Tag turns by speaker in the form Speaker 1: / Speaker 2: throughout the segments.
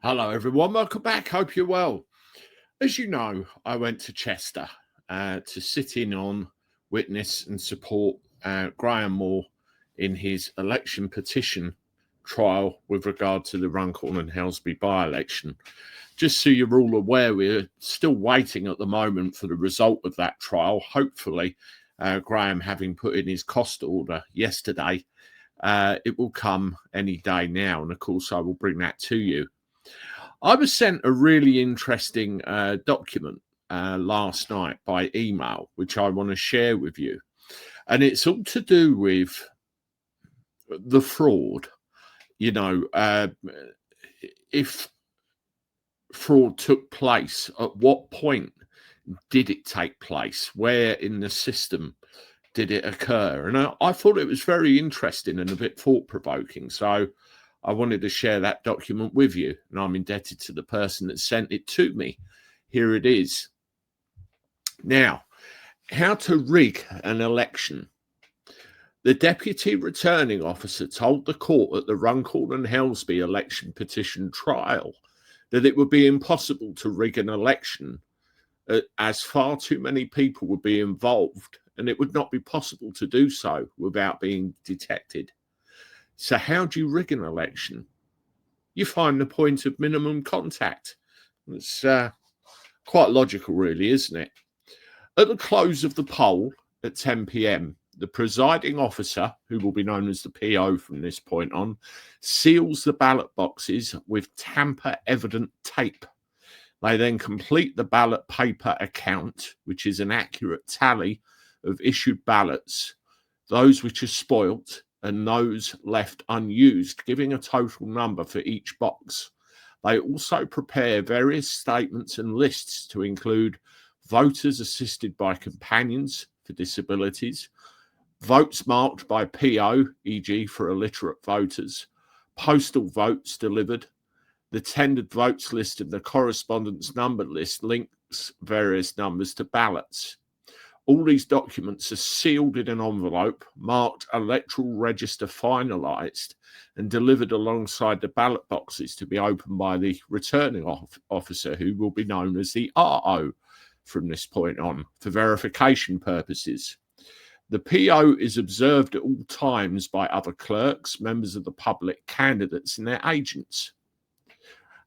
Speaker 1: Hello, everyone. Welcome back. Hope you're well. As you know, I went to Chester to sit in on, witness and support Graham Moore in his election petition trial with regard to the Runcorn and Helsby by-election. Just so you're all aware, we're still waiting at the moment for the result of that trial. Hopefully, Graham having put in his cost order yesterday, it will come any day now. And of course, I will bring that to you. I was sent a really interesting document last night by email, which I want to share with you. And it's all to do with the fraud. You know, if fraud took place, at what point did it take place? Where in the system did it occur? And I thought it was very interesting and a bit thought-provoking. So I wanted to share that document with you, and I'm indebted to the person that sent it to me. Here it is. Now, how to rig an election. The Deputy Returning Officer told the court at the Runcorn and Helsby election petition trial that it would be impossible to rig an election as far too many people would be involved, and it would not be possible to do so without being detected. So how do you rig an election? You find the point of minimum contact. It's quite logical, really, isn't it? At the close of the poll at 10 p.m, the presiding officer, who will be known as the PO from this point on, seals the ballot boxes with tamper-evident tape. They then complete the ballot paper account, which is an accurate tally of issued ballots, those which are spoilt, and those left unused, giving a total number for each box. They also prepare various statements and lists to include voters assisted by companions for disabilities, votes marked by PO, e.g. for illiterate voters, postal votes delivered, the tendered votes list and the correspondence number list links various numbers to ballots. All these documents are sealed in an envelope, marked electoral register finalised, and delivered alongside the ballot boxes to be opened by the returning officer, who will be known as the RO from this point on, for verification purposes. The PO is observed at all times by other clerks, members of the public, candidates, and their agents.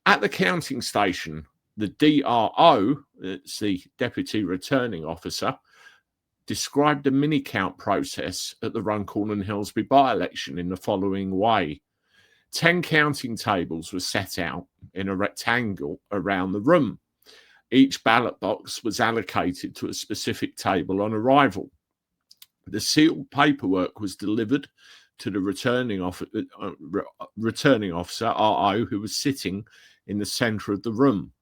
Speaker 1: At the counting station, the DRO, it's the Deputy Returning Officer, described the mini-count process at the Runcorn and Helsby by-election in the following way. 10 counting tables were set out in a rectangle around the room. Each ballot box was allocated to a specific table on arrival. The sealed paperwork was delivered to the returning officer, RO, who was sitting in the centre of the room.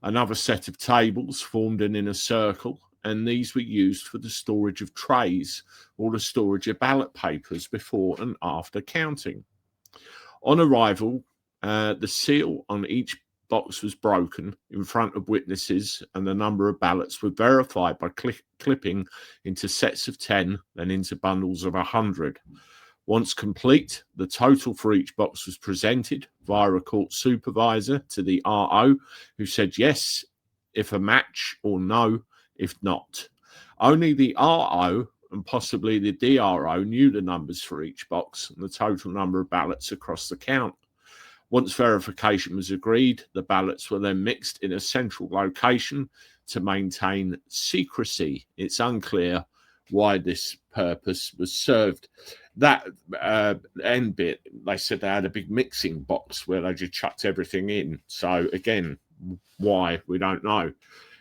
Speaker 1: Another set of tables formed an inner circle, and these were used for the storage of trays or the storage of ballot papers before and after counting. On arrival, the seal on each box was broken in front of witnesses, and the number of ballots were verified by clipping into sets of 10, then into bundles of 100. Once complete, the total for each box was presented via a court supervisor to the RO, who said yes if a match or no if not. Only the RO and possibly the DRO knew the numbers for each box and the total number of ballots across the count. Once verification was agreed, the ballots were then mixed in a central location to maintain secrecy. It's unclear why this purpose was served. That end bit, they said they had a big mixing box where they just chucked everything in. So again, why, we don't know.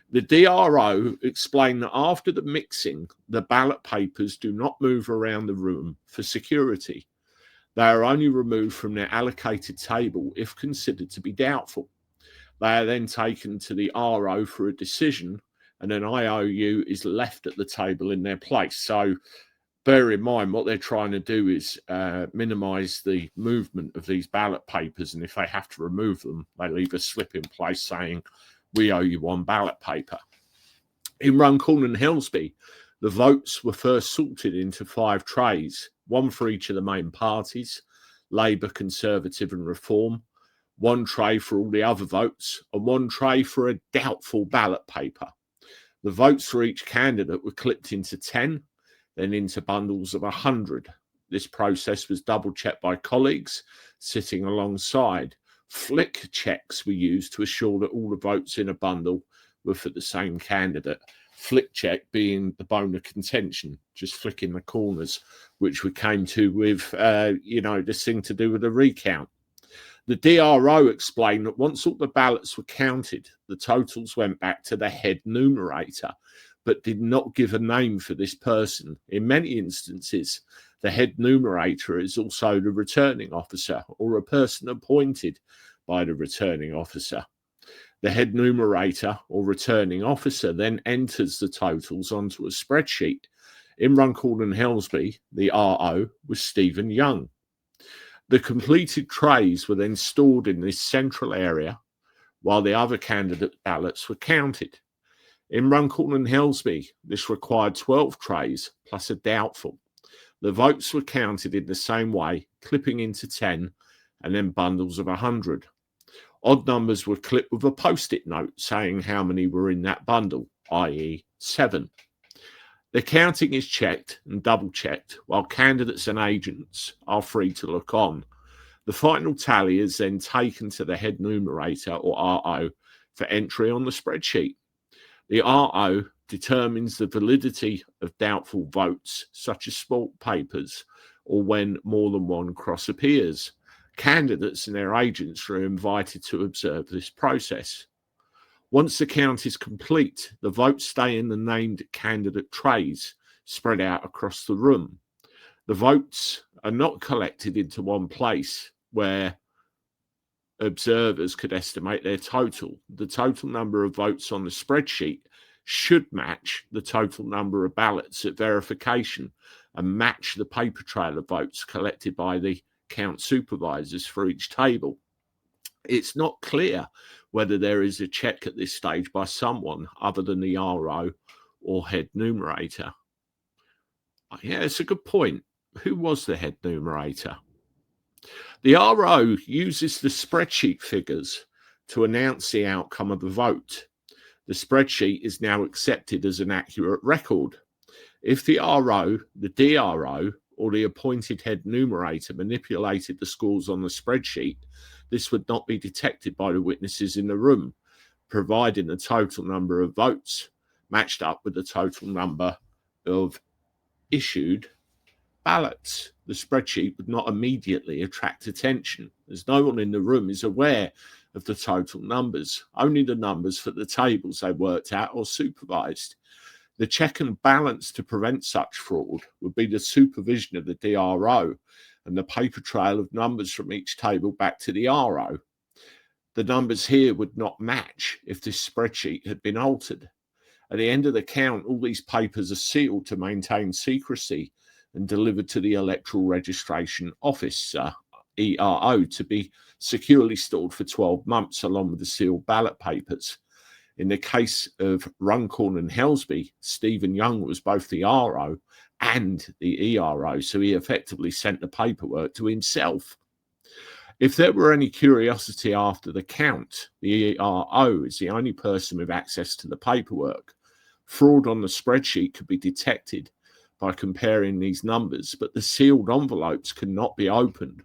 Speaker 1: The DRO explained that after the mixing, the ballot papers do not move around the room for security. They are only removed from their allocated table if considered to be doubtful. They are then taken to the RO for a decision, and an IOU is left at the table in their place. So bear in mind, what they're trying to do is minimise the movement of these ballot papers, and if they have to remove them, they leave a slip in place saying, "We owe you one ballot paper." In Runcorn and Helsby, the votes were first sorted into 5 trays, one for each of the main parties, Labour, Conservative and Reform, one tray for all the other votes, and one tray for a doubtful ballot paper. The votes for each candidate were clipped into 10, then into bundles of 100. This process was double-checked by colleagues sitting alongside. Flick checks were used to assure that all the votes in a bundle were for the same candidate. Flick check being the bone of contention, just flicking the corners, which we came to with, this thing to do with the recount. The DRO explained that once all the ballots were counted, the totals went back to the head numerator, but did not give a name for this person. In many instances, the head numerator is also the returning officer or a person appointed by the returning officer. The head numerator or returning officer then enters the totals onto a spreadsheet. In Runcorn Helsby, the RO was Stephen Young. The completed trays were then stored in this central area while the other candidate ballots were counted. In Runcorn Helsby, this required 12 trays plus a doubtful. The votes were counted in the same way, clipping into 10 and then bundles of 100. Odd numbers were clipped with a post-it note saying how many were in that bundle, i.e. 7. The counting is checked and double-checked while candidates and agents are free to look on. The final tally is then taken to the head numerator or RO for entry on the spreadsheet. The RO determines the validity of doubtful votes, such as sport papers, or when more than one cross appears. Candidates and their agents are invited to observe this process. Once the count is complete, the votes stay in the named candidate trays spread out across the room. The votes are not collected into one place where observers could estimate their total. The total number of votes on the spreadsheet should match the total number of ballots at verification and match the paper trail of votes collected by the count supervisors for each table. It's not clear whether there is a check at this stage by someone other than the RO or head numerator. Yeah, it's a good point. Who was the head numerator? The RO uses the spreadsheet figures to announce the outcome of the vote. The spreadsheet is now accepted as an accurate record. If the RO, the DRO, or the appointed head numerator manipulated the scores on the spreadsheet, this would not be detected by the witnesses in the room, providing the total number of votes matched up with the total number of issued ballots. The spreadsheet would not immediately attract attention, as no one in the room is aware of the total numbers, only the numbers for the tables they worked out or supervised. The check and balance to prevent such fraud would be the supervision of the DRO and the paper trail of numbers from each table back to the RO. The numbers here would not match if this spreadsheet had been altered. At the end of the count, all these papers are sealed to maintain secrecy and delivered to the Electoral Registration Office, ERO, to be securely stored for 12 months along with the sealed ballot papers. In the case of Runcorn Helsby, Stephen Young was both the RO and the ERO, so he effectively sent the paperwork to himself. If there were any curiosity after the count, the ERO is the only person with access to the paperwork. Fraud on the spreadsheet could be detected by comparing these numbers, but the sealed envelopes cannot be opened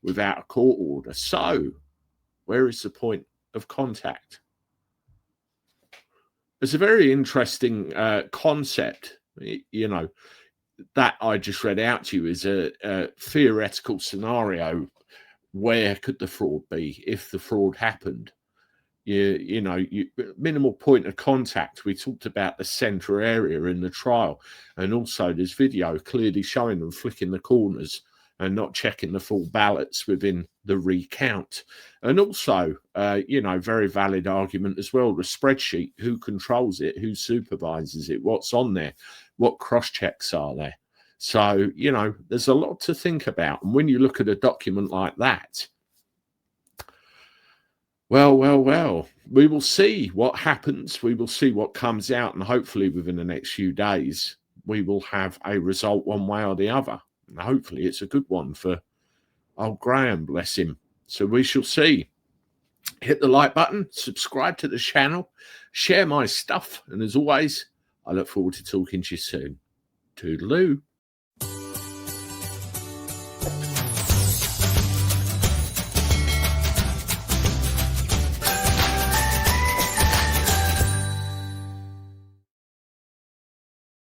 Speaker 1: without a court order. So, where is the point of contact? It's a very interesting concept. That I just read out to you is a theoretical scenario. Where could the fraud be if the fraud happened? Minimal point of contact. We talked about the center area in the trial, and also there's video clearly showing them flicking the corners and not checking the full ballots within the recount. And also, very valid argument as well, the spreadsheet, who controls it, who supervises it, what's on there, what cross-checks are there. So, there's a lot to think about. And when you look at a document like that, well, we will see what happens. We will see what comes out. And hopefully within the next few days, we will have a result one way or the other. And hopefully it's a good one for old Graham, bless him. So we shall see. hit the like button, subscribe to the channel, share my stuff. And as always, I look forward to talking to you soon. Toodaloo.